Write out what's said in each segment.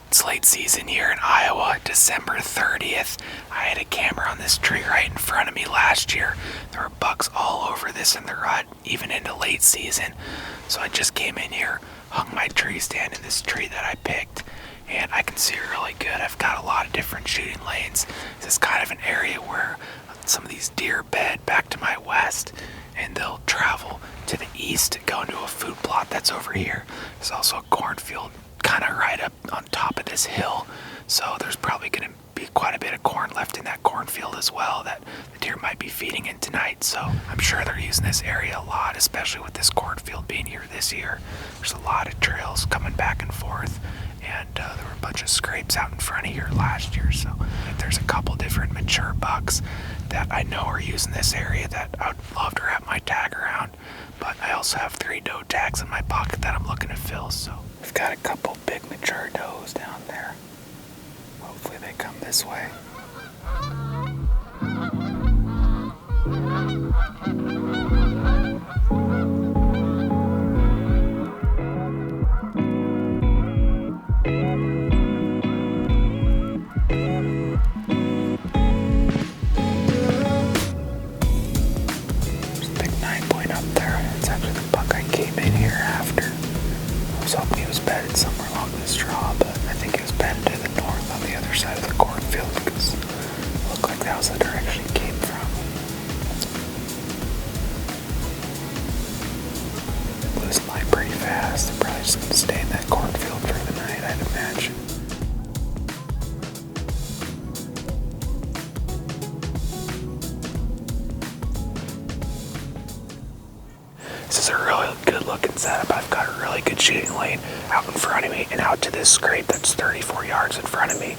It's late season here in Iowa, December 30th. I had a camera on this tree right in front of me last year. There were bucks all over this in the rut, even into late season. So I just came in here, hung my tree stand in this tree that I picked, and I can see really good. I've got a lot of different shooting lanes. This is kind of an area where some of these deer bed back to my west, and they'll travel to the east, go into a food plot that's over here. There's also a cornfield kind of right up on top of this hill, so there's probably going to be quite a bit of corn left in that cornfield as well that the deer might be feeding in tonight. So I'm sure they're using this area a lot, especially with this cornfield being here this year. There's a lot of trails coming back and forth, and there were a bunch of scrapes out in front of here last year. So there's a couple different mature bucks that I know are using this area that I would love to wrap my tag around. But I also have 3 doe tags in my pocket that I'm looking to fill, so I've got a couple big mature does down there. Hopefully they come this way. There's a big 9-point up there. It's actually the buck I came in here after. I was hoping he was bedded somewhere along this draw, but I think he was bedded to the north on the other side of the cornfield because it looked like that was the direction he came from. Losing light pretty fast. They're probably just going to stay in that cornfield for the night, I'd imagine. This is a really good looking setup. I've got a really good shooting lane out in front of me and out to this scrape that's 34 yards in front of me.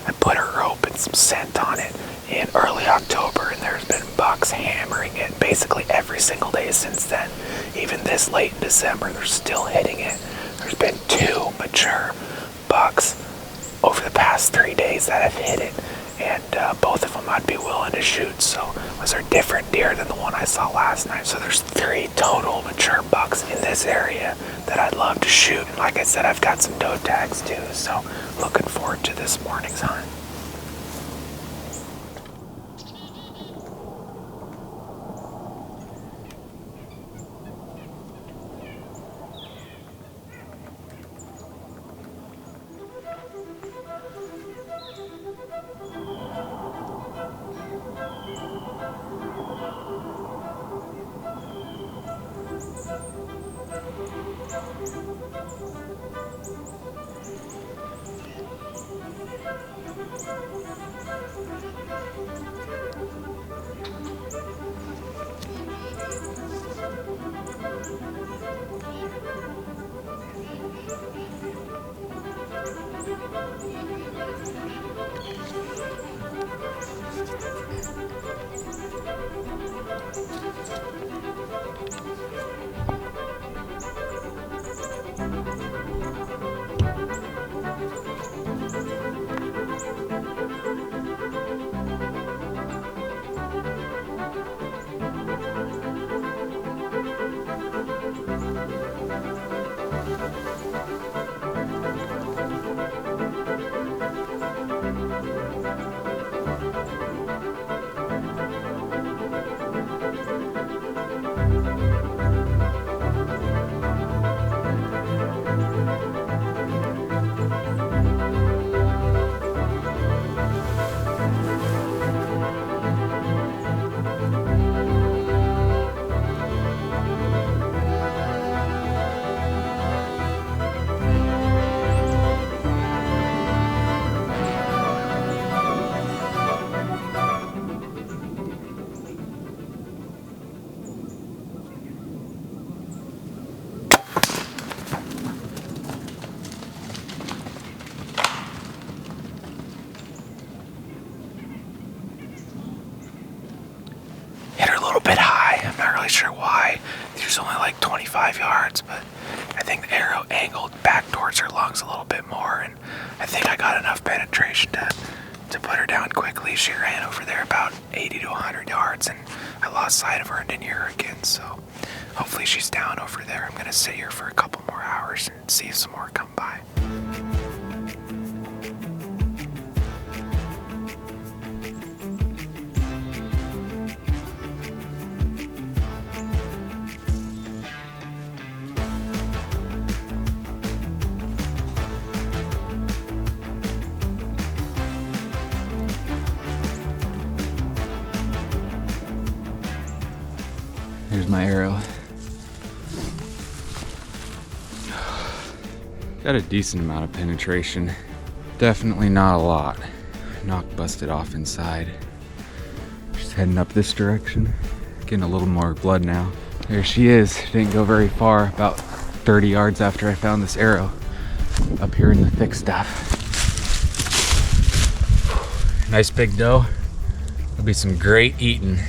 I put a rope and some scent on it in early October, and there's been bucks hammering it basically every single day since then. Even this late in December, they're still hitting it. There's been 2 mature bucks over the past 3 days that have hit it, and both of them I'd be willing to shoot. So those are different deer than the one I saw last night. So there's 3 total mature bucks in this area that I'd love to shoot. And like I said, I've got some doe tags too, so looking forward to this morning's hunt. Sure why. There's only like 25 yards, but I think the arrow angled back towards her lungs a little bit more, and I think I got enough penetration to put her down quickly. She ran over there about 80 to 100 yards, and I lost sight of her and didn't hear her again, so hopefully she's down over there. I'm going to sit here for a couple more hours and see if some more come by. my arrow. Got a decent amount of penetration. Definitely not a lot. Nock busted off inside. Just heading up this direction. Getting a little more blood now. There she is. Didn't go very far. About 30 yards after I found this arrow. Up here in the thick stuff. Nice big doe. There'll be some great eating.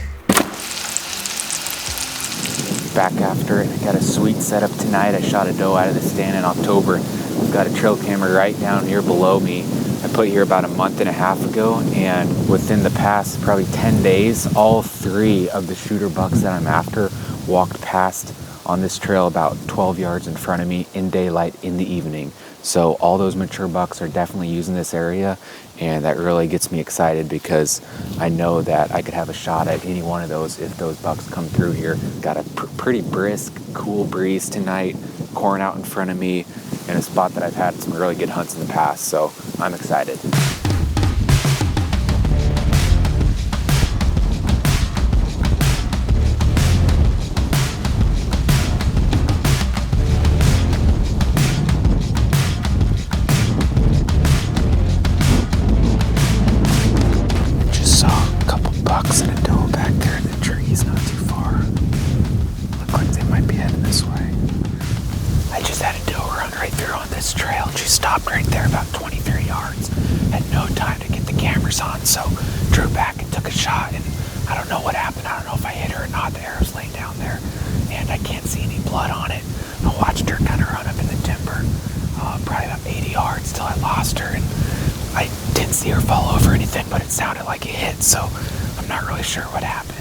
Back after it. Got a sweet setup tonight. I shot a doe out of the stand in October. I've got a trail camera right down here below me. I put here about a month and a half ago, and within the past probably 10 days, all 3 of the shooter bucks that I'm after walked past on this trail about 12 yards in front of me in daylight in the evening. So all those mature bucks are definitely using this area, and that really gets me excited because I know that I could have a shot at any one of those if those bucks come through here. Got a pretty brisk, cool breeze tonight, corn out in front of me, in a spot that I've had some really good hunts in the past, so I'm excited. Just saw a couple bucks and a doe back there in the trees not too far. Look like they might be heading this way. I just had a doe run right through on this trail. She stopped right there about 23 yards. Had no time to get the cameras on, so drew back and took a shot, and I don't know what happened. I don't know if I hit her or not. The arrow's laying down there, and I can't see any blood on it. I watched her kind of run up in the timber, probably about 80 yards till I lost her, and I didn't see her fall over or anything, but it sounded like it hit, so I'm not really sure what happened.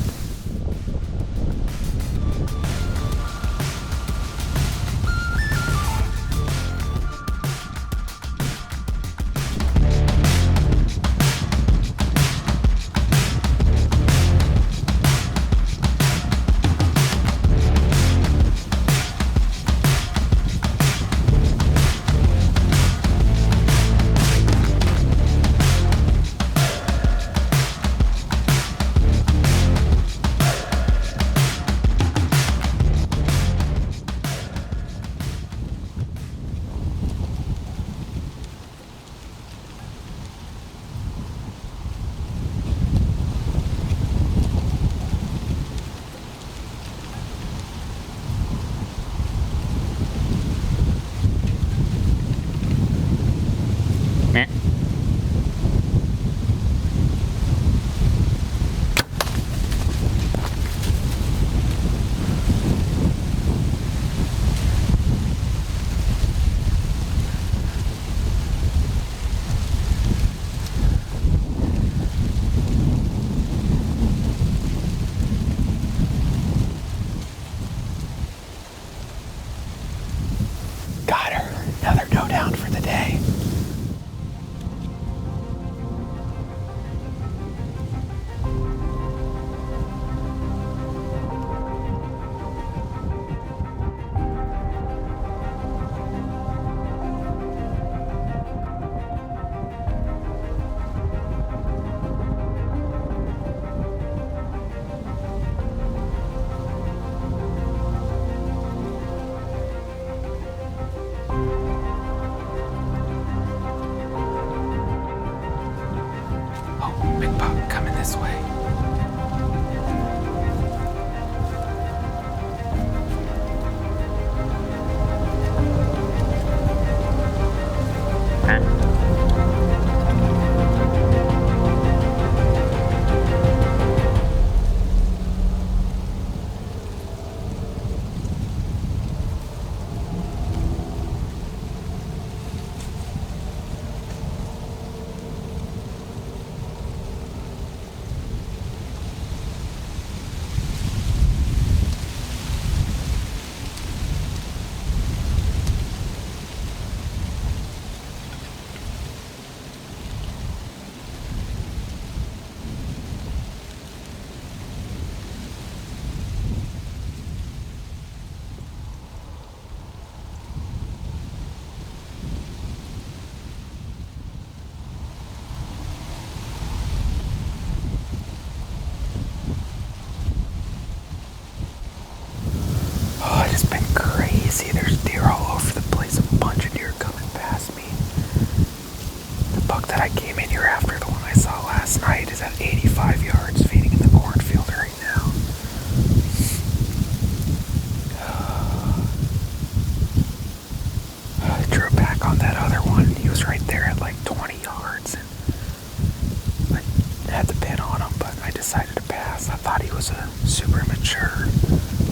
that I came in here after, the one I saw last night, is at 85 yards feeding in the cornfield right now. I drew back on that other one. He was right there at like 20 yards. And I had the pin on him, but I decided to pass. I thought he was a super mature,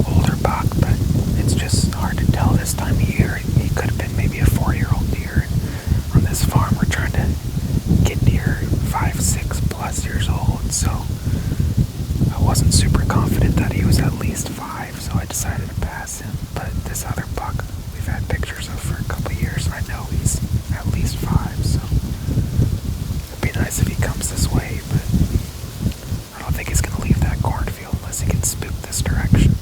older buck, but it's just hard to tell this time of year. He could have been maybe a 4-year-old deer. And on this farm, we're trying to get deer 5, 6 plus years old, so I wasn't super confident that he was at least 5, so I decided to pass him. But this other buck we've had pictures of for a couple of years, and I know he's at least 5, so it'd be nice if he comes this way, but I don't think he's going to leave that cornfield unless he gets spooked this direction.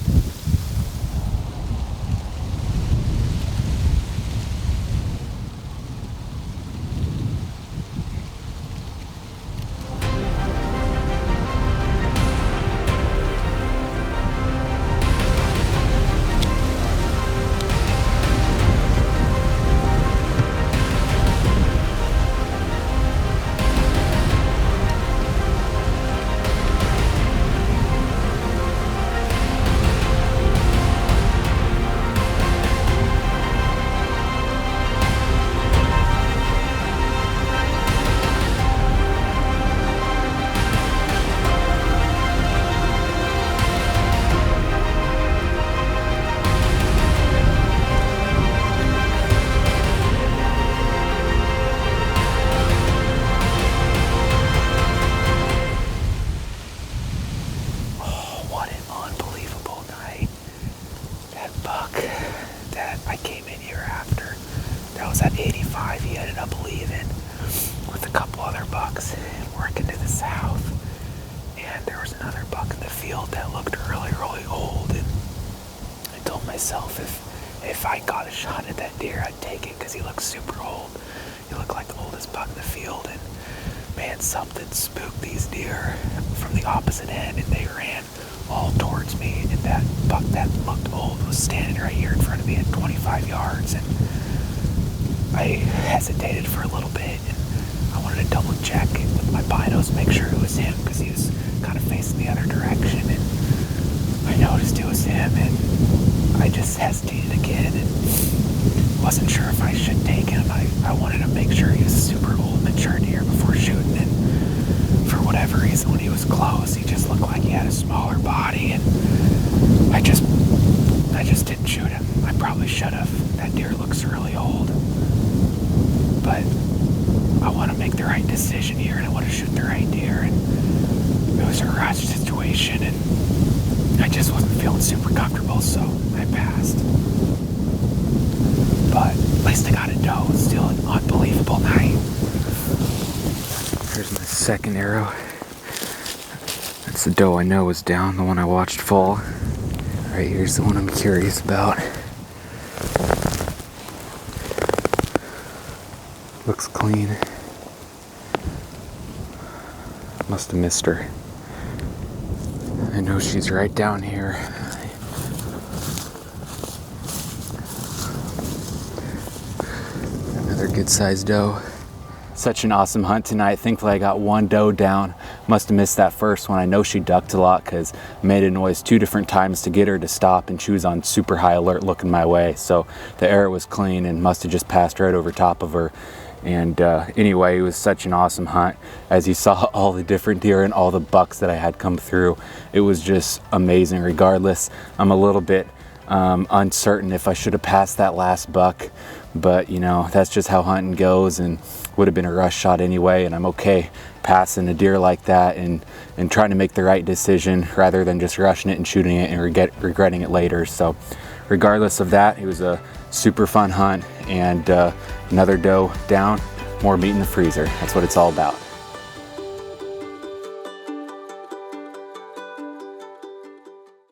At 85, he ended up leaving with a couple other bucks and working to the south. And there was another buck in the field that looked really, really old. And I told myself if I got a shot at that deer, I'd take it because he looked super old. He looked like the oldest buck in the field. And man, something spooked these deer from the opposite end, and they ran all towards me. And that buck that looked old was standing right here in front of me at 25 yards. And I hesitated for a little bit, and I wanted to double check with my binos, make sure it was him, because he was kind of facing the other direction, and I noticed it was him, and I just hesitated again, and wasn't sure if I should take him. I wanted to make sure he was a super old, mature deer before shooting, and for whatever reason, when he was close, he just looked like he had a smaller body, and I just didn't shoot him. I probably should have. That deer looks really old. But I want to make the right decision here, and I want to shoot the right deer, and it was a rush situation, and I just wasn't feeling super comfortable, so I passed. But at least I got a doe. It's still an unbelievable night. Here's my second arrow. That's the doe I know was down, the one I watched fall. Right here's the one I'm curious about. Looks clean. Must have missed her. I know she's right down here. Another good-sized doe. Such an awesome hunt tonight. Thankfully I got one doe down. Must have missed that first one. I know she ducked a lot because I made a noise 2 different times to get her to stop, and she was on super high alert looking my way. So the arrow was clean and must have just passed right over top of her. And anyway, it was such an awesome hunt. As you saw all the different deer and all the bucks that I had come through, it was just amazing. Regardless, I'm a little bit uncertain if I should have passed that last buck, but you know, that's just how hunting goes, and would have been a rush shot anyway, and I'm okay passing a deer like that and trying to make the right decision rather than just rushing it and shooting it and regretting it later. So regardless of that, it was a super fun hunt, and another doe down, more meat in the freezer. That's what it's all about.